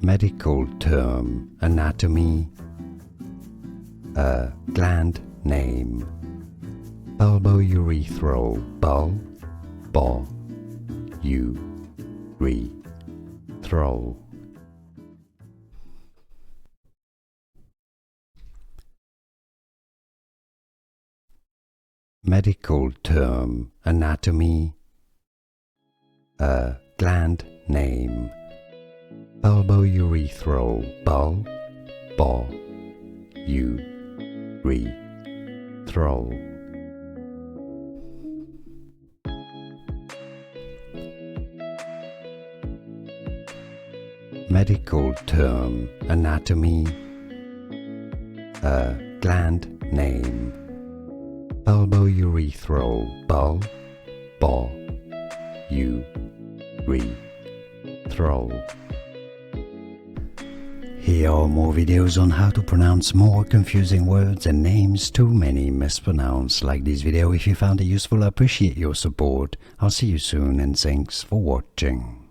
Medical term, anatomy. A gland name. Bulbourethral, bulbourethral. Medical term, anatomy. A gland name. Bulbourethral, bulbourethral. Medical term, anatomy. A gland name. Bulbourethral, bulbourethral. Here are more videos on how to pronounce more confusing words and names too many mispronounced. Like this video if you found it useful. I appreciate your support. I'll see you soon and thanks for watching.